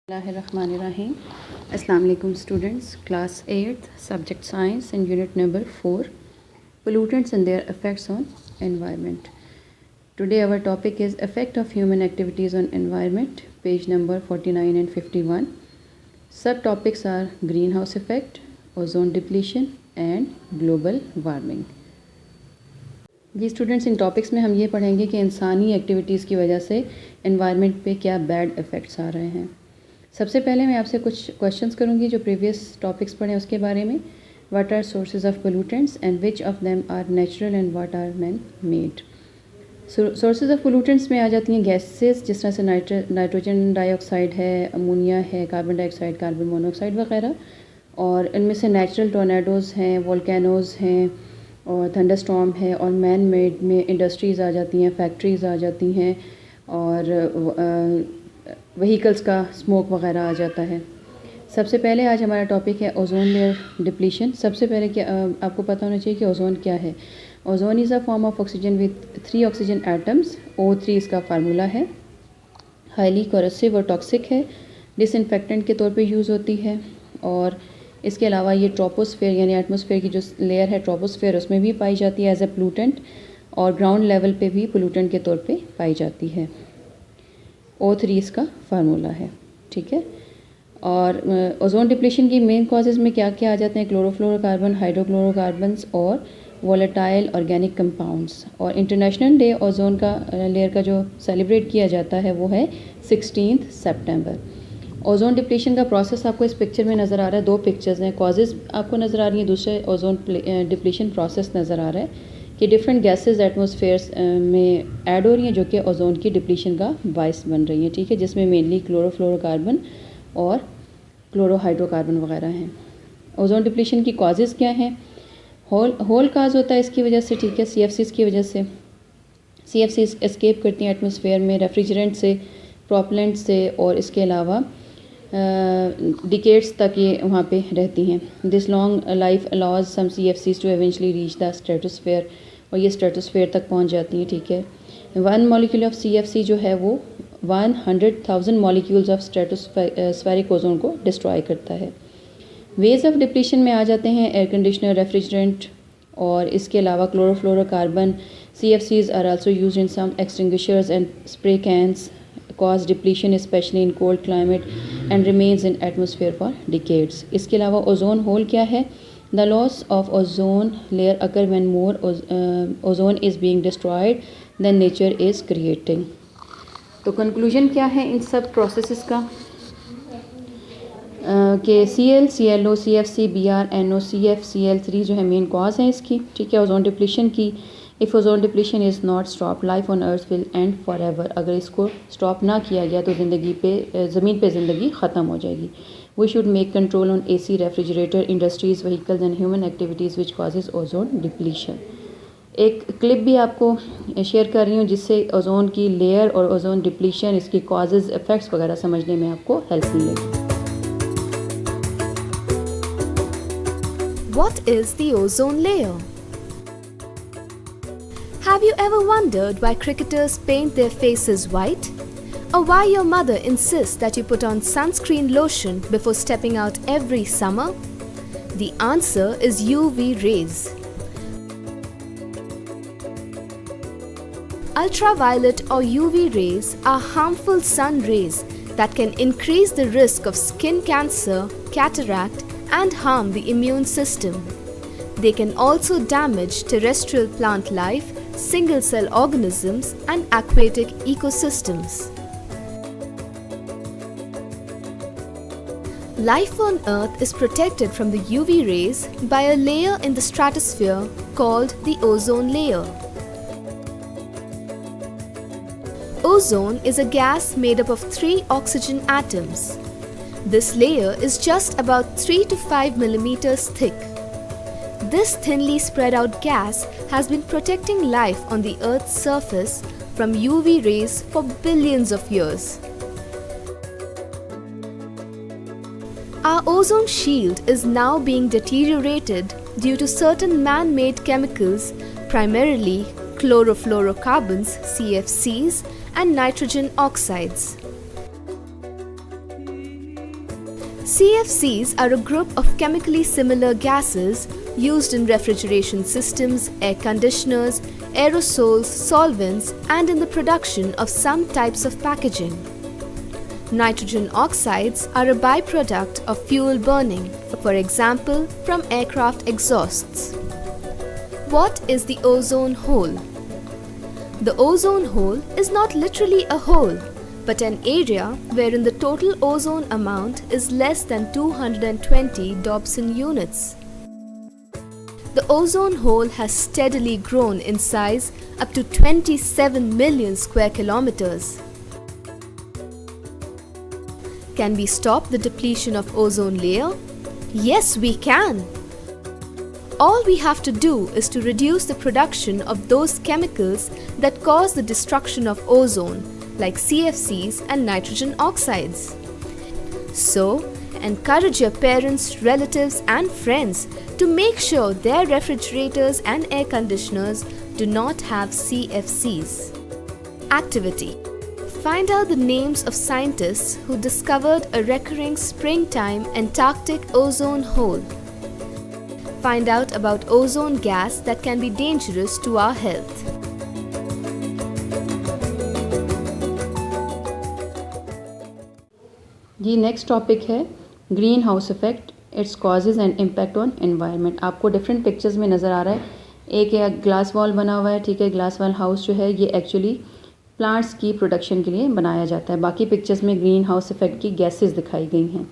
Bismillahirrahmanirrahim. Assalamu alaikum students, class 8th, subject science and unit number 4, pollutants and their effects on environment. Today our topic is effect of human activities on environment, page number 49 and 51. Subtopics are greenhouse effect, ozone depletion and global warming. जी students, इन topics में हम ये पढ़ेंगे कि इंसानी activities की वजह से एनवायरनमेंट पे क्या बैड इफ़ेक्ट्स आ रहे हैं। सबसे पहले मैं आपसे कुछ क्वेश्चंस करूंगी जो प्रीवियस टॉपिक्स पढ़े उसके बारे में। What are sources of pollutants and which of them are natural and what are man made. Sources of pollutants में आ जाती हैं गैसेस, जिस तरह से नाइट्रोजन डाइऑक्साइड है, अमोनिया है, कार्बन डाइऑक्साइड, कार्बन मोनोऑक्साइड वगैरह। और इनमें से नेचुरल टोर्नेडोज़ हैं, वोल्केनोज़ हैं और थंडरस्टॉर्म है। और मैन मेड में इंडस्ट्रीज़ आ जाती हैं, फैक्ट्रीज़ आ जाती हैं और व्हीकल्स का स्मोक वगैरह आ जाता है। सबसे पहले आज हमारा टॉपिक है ओजोन लेयर डिप्लीशन। सबसे पहले क्या आपको पता होना चाहिए कि ओजोन क्या है। Ozone is a form of oxygen with 3 oxygen atoms. O3 इसका फार्मूला है। हाईली कोरोसिव और टॉक्सिक है, डिसइंफेक्टेंट के तौर पे यूज़ होती है। और इसके अलावा ये ट्रोपोस्फेयर यानी एटमॉस्फेयर की जो लेयर है ट्रोपोस्फेयर, उसमें भी पाई जाती है एज ए पोल्यूटेंट, और ग्राउंड लेवल पे भी पोल्यूटेंट के तौर पे पाई जाती है। O3 इसका फार्मूला है, ठीक है। और ओजोन डिप्लीशन की मेन कॉजेज़ में क्या क्या आ जाते हैं? क्लोरोफ्लोरोकार्बन, हाइड्रोक्लोरोकार्बन्स और वोलेटाइल ऑर्गेनिक कंपाउंड्स। और इंटरनेशनल डे ओजोन का लेयर का जो सेलिब्रेट किया जाता है वो है 16 सितंबर। ओजोन डिप्लीशन का प्रोसेस आपको इस पिक्चर में नज़र आ रहा है। 2 पिक्चर्स हैं, कॉजेज़ आपको नज़र आ रही हैं, दूसरे ओजोन डिप्लीशन प्रोसेस नज़र आ रहा है कि डिफरेंट गैसेस एटमॉस्फेयर्स में ऐड हो रही हैं जो कि ओजोन की डिप्लीशन का बायस बन रही हैं, ठीक है, जिसमें मेनली क्लोरोफ्लोरोकार्बन और क्लोरोहाइड्रोकार्बन वगैरह हैं। ओजोन डिप्लीशन की कॉजेज़ क्या हैं? होल काज होता है इसकी वजह से, ठीक है, CFCs की वजह से। CFCs एस्केप करती हैं एटमॉस्फेयर में रेफ्रिजरेंट से, प्रोपेलेंट से, और इसके अलावा डिकेड्स तक ये वहाँ पे रहती हैं। This long life allows some CFCs to eventually reach the stratosphere, और ये स्ट्रेटोस्फेयर तक पहुँच जाती हैं, ठीक है। 1 मॉलिक्यूल ऑफ CFC जो है वो 100,000 मॉलिक्यूल्स ऑफ स्ट्रेटोस्फेरिक ओजोन को डिस्ट्रॉय करता है। वेज ऑफ डिप्लीशन में आ जाते हैं एयर कंडीशनर, रेफ्रिजरेंट, और इसके अलावा chlorofluorocarbon. CFCs are also used in some extinguishers and spray cans, cause depletion especially in cold climate and remains in atmosphere for decades. इसके अलावा ओजोन होल क्या है? The loss of ozone layer occur when more ozone is being destroyed than nature is creating. तो conclusion क्या है इन सब processes का? कि Cl, ClO, CFC, Br, NO, CF, Cl3 जो है मेन कॉज है इसकी, ठीक है, ओजोन डिप्लीशन की। If ozone depletion is not stop, life on earth will and for ever. अगर इसको स्टॉप ना किया गया तो ज़िंदगी पे, ज़मीन पे ज़िंदगी ख़त्म हो जाएगी। We should make control on AC, refrigerator, industries, vehicles and human activities which causes ozone depletion. एक क्लिप भी आपको शेयर कर रही हूँ जिससे ओजोन की लेयर और ओजोन डिप्लीशन, इसकी कॉजेज़, इफ़ेक्ट्स वगैरह समझने में आपको हेल्प मिलेगी। What is the ozone layer? Have you ever wondered why cricketers paint their faces white? Or why your mother insists that you put on sunscreen lotion before stepping out every summer? The answer is UV rays. Ultraviolet or UV rays are harmful sun rays that can increase the risk of skin cancer, cataract, and harm the immune system. They can also damage terrestrial plant life, single-cell organisms, and aquatic ecosystems. Life on Earth is protected from the UV rays by a layer in the stratosphere called the ozone layer. Ozone is a gas made up of 3 oxygen atoms. This layer is just about 3 to 5 millimeters thick. This thinly spread out gas has been protecting life on the Earth's surface from UV rays for billions of years. Our ozone shield is now being deteriorated due to certain man-made chemicals, primarily chlorofluorocarbons, CFCs, and nitrogen oxides. CFCs are a group of chemically similar gases used in refrigeration systems, air conditioners, aerosols, solvents, and in the production of some types of packaging. Nitrogen oxides are a byproduct of fuel burning, for example, from aircraft exhausts. What is the ozone hole? The ozone hole is not literally a hole, but an area wherein the total ozone amount is less than 220 Dobson units. The ozone hole has steadily grown in size up to 27 million square kilometers. Can we stop the depletion of ozone layer? Yes, we can. All we have to do is to reduce the production of those chemicals that cause the destruction of ozone, like CFCs and nitrogen oxides. So, encourage your parents, relatives, and friends to make sure their refrigerators and air conditioners do not have CFCs. Activity: find out the names of scientists who discovered a recurring springtime Antarctic ozone hole. Find out about ozone gas that can be dangerous to our health. जी next topic है greenhouse effect, it's causes and impact on environment. आपको different pictures में नज़र आ रहा है। एक glass wall बना हुआ है, ठीक है। ग्लास वॉल हाउस जो है ये एक्चुअली प्लांट्स की प्रोडक्शन के लिए बनाया जाता है। बाकी पिक्चर्स में ग्रीन हाउस इफेक्ट की गैसेस दिखाई गई हैं।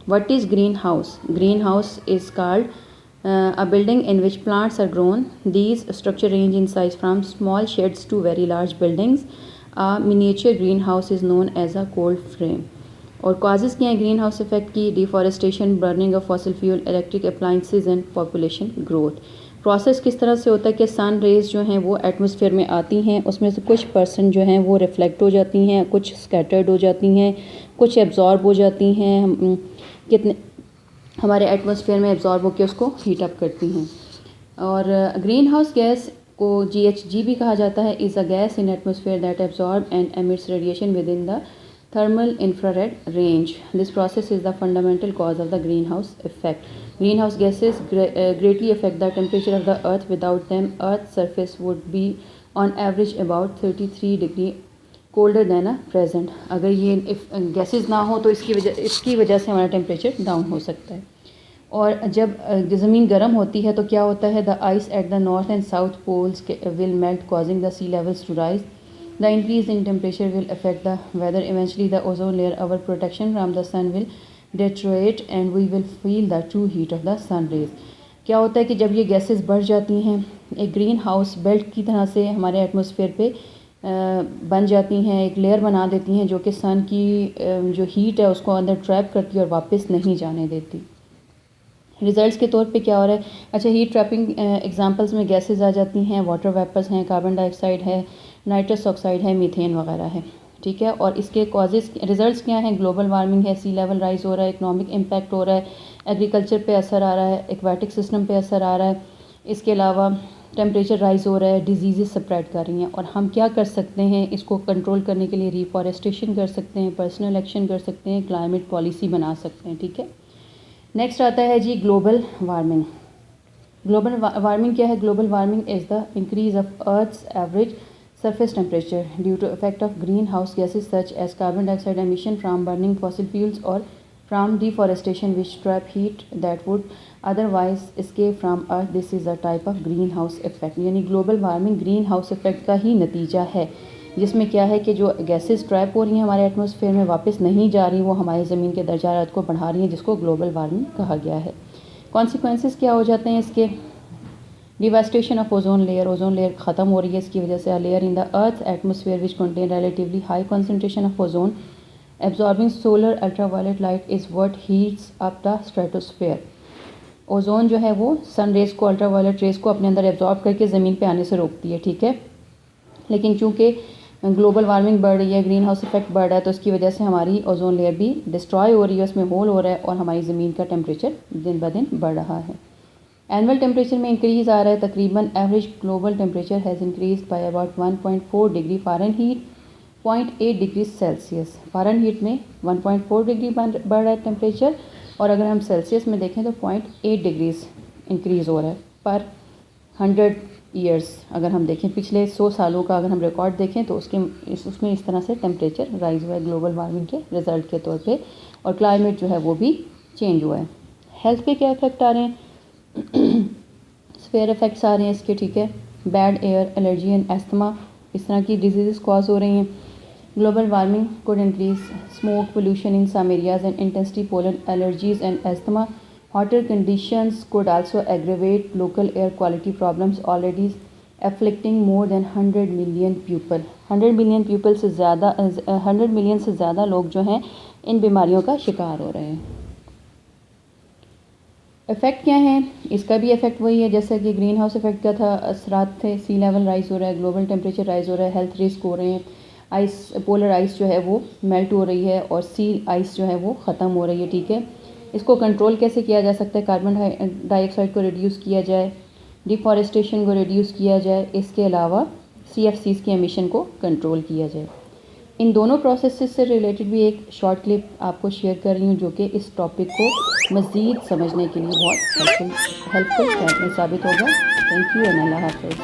What is green house? Green house is called a building in which plants are grown. These structure range in size from small sheds to very large buildings. A miniature greenhouse is known as a cold frame. और causes क्या हैं green house effect की? Deforestation, burning of fossil fuel, electric appliances and population growth. Process किस तरह से होता है कि सन रेज जो हैं वो एटमॉस्फेयर में आती हैं, उसमें से कुछ परसेंट जो हैं वो रिफ्लेक्ट हो जाती हैं, कुछ स्कैटर्ड हो जाती हैं, कुछ एब्जॉर्ब हो जाती हैं, कितने हमारे एटमॉस्फेयर में एब्जॉर्ब होकर उसको हीट अप करती हैं। और ग्रीन हाउस गैस को GHG भी कहा जाता है। Is a gas in atmosphere that absorb and emits radiation within the thermal infrared range. This process is the fundamental cause of the greenhouse effect. Greenhouse gases greatly affect the temperature of the earth. Without them, earth's surface would be on average about 33 degree colder than a present. अगर ये gases ना हो तो इसकी वजह से हमारा temperature down हो सकता है। और जब ज़मीन गर्म होती है तो क्या होता है? The ice at the north and south poles will melt causing the sea levels to rise. The increase in temperature will affect the weather. Eventually, the ozone layer, our protection from the sun, will deteriorate and we will feel the true heat of the sun rays. क्या होता है कि जब ये gases बढ़ जाती हैं, एक ग्रीन हाउस बेल्ट की तरह से हमारे एटमॉस्फेयर पे बन जाती हैं, एक लेयर बना देती हैं जो कि सन की जो हीट है उसको अंदर ट्रैप करती है और वापस नहीं जाने देती। रिजल्ट्स के तौर पे क्या हो रहा है? अच्छा, हीट ट्रैपिंग एग्जांपल्स में गैसेस आ जाती हैं, वाटर वेपर्स हैं, कार्बन डाइऑक्साइड है, नाइट्रस ऑक्साइड है, मीथेन वगैरह है, ठीक है। और इसके कॉजेज़ रिजल्ट्स क्या हैं? ग्लोबल वार्मिंग है, सी लेवल राइज हो रहा है, इकोनॉमिक इम्पैक्ट हो रहा है, एग्रीकल्चर पे असर आ रहा है, एक्वाटिक सिस्टम पे असर आ रहा है। इसके अलावा टेम्परेचर राइज हो रहा है, डिजीज़ स्प्रेड कर रही हैं। और हम क्या कर सकते हैं इसको कंट्रोल करने के लिए? रिफॉरेस्टेशन कर सकते हैं, पर्सनल एक्शन कर सकते हैं, क्लाइमेट पॉलिसी बना सकते हैं, ठीक है। नेक्स्ट आता है जी ग्लोबल वार्मिंग। ग्लोबल वार्मिंग क्या है? Global warming is the increase of earth's average surface temperature due to effect of greenhouse gases such as carbon dioxide emission from burning fossil fuels or from deforestation which trap heat that would otherwise escape from earth. This is a type of greenhouse effect. यानी global warming green house effect का ही नतीजा है, जिसमें क्या है कि जो gases trap हो रही हैं हमारे एटमॉस्फेयर में वापस नहीं जा रही, वो हमारी ज़मीन के दर्जा हरारत को बढ़ा रही हैं, जिसको ग्लोबल वार्मिंग कहा गया है। कॉन्सिक्वेंसेस क्या हो जाते हैं इसके? डिवास्टेशन ऑफ ओजोन लेयर ख़त्म हो रही है इसकी वजह से। A layer in the earth atmosphere which contain relatively high concentration of ozone absorbing solar ultraviolet light is what heats up the stratosphere. Ozone जो है वो सन रेज को, अल्ट्रावायलेट रेज को अपने अंदर एब्जॉर्ब करके ज़मीन पे आने से रोकती है, ठीक है। लेकिन चूँकि ग्लोबल वार्मिंग बढ़ रही है, ग्रीन हाउस इफेक्ट बढ़ रहा है, तो इसकी वजह से हमारी ओजोन लेयर भी डिस्ट्रॉय हो रही है, उसमें होल हो रहा है और हमारी ज़मीन का टेम्परेचर दिन ब दिन बढ़ रहा है। एनुअल टेम्परेचर में इंक्रीज़ आ रहा है। तकरीबन average global temperature has increase by about 1.4 degree Fahrenheit, 0.8 degree Celsius. Fahrenheit में 1.4 डिग्री बढ़ रहा है टेम्परेचर, और अगर हम सेल्सियस में देखें तो 0.8 डिग्रीज़ इंक्रीज़ हो रहा है पर 100 ईयर्स। अगर हम देखें पिछले 100 सालों का अगर हम रिकॉर्ड देखें तो उसमें इस तरह से टेम्परेचर राइज हुआ है ग्लोबल वार्मिंग के रिज़ल्ट के तौर पे, और क्लाइमेट जो है वो भी चेंज हुआ है। हेल्थ पे क्या इफ़ेक्ट आ रहे हैं? स्फेयर इफ़ेक्ट्स आ रहे हैं इसके, ठीक है। Bad air, allergy and asthma, इस तरह की डिजीज़ कॉज हो रही हैं। Global warming could increase smoke pollution in some areas and intensity pollen allergies and asthma. Hotter conditions could also aggravate local air quality problems already afflicting more than 100 million people. 100 million people से ज़्यादा 100 million से ज़्यादा लोग जो हैं इन बीमारियों का शिकार हो रहे हैं। इफ़ेक्ट क्या है? इसका भी इफ़ेक्ट वही है जैसा कि ग्रीन हाउस इफ़ेक्ट का था, असरात थे। सी लेवल राइज़ हो रहा है, ग्लोबल टेम्परेचर राइज़ हो रहा है, हेल्थ रिस्क हो रहे हैं, आइस पोलर आइस जो है वो मेल्ट हो रही है और सी आइस जो है वो ख़त्म हो रही है, ठीक है। इसको कंट्रोल कैसे किया जा सकता है? कार्बन डाइऑक्साइड को रिड्यूस किया जाए, डिफॉरेस्टेशन को रिड्यूस किया जाए, इसके अलावा CFCs की एमिशन को कंट्रोल किया जाए। इन दोनों प्रोसेसेस से रिलेटेड भी एक शॉर्ट क्लिप आपको शेयर कर रही हूँ जो कि इस टॉपिक को मज़ीद समझने के लिए बहुत हेल्पफुल साबित होगा। थैंक यू एंड अल्लाह हाफ़िज़।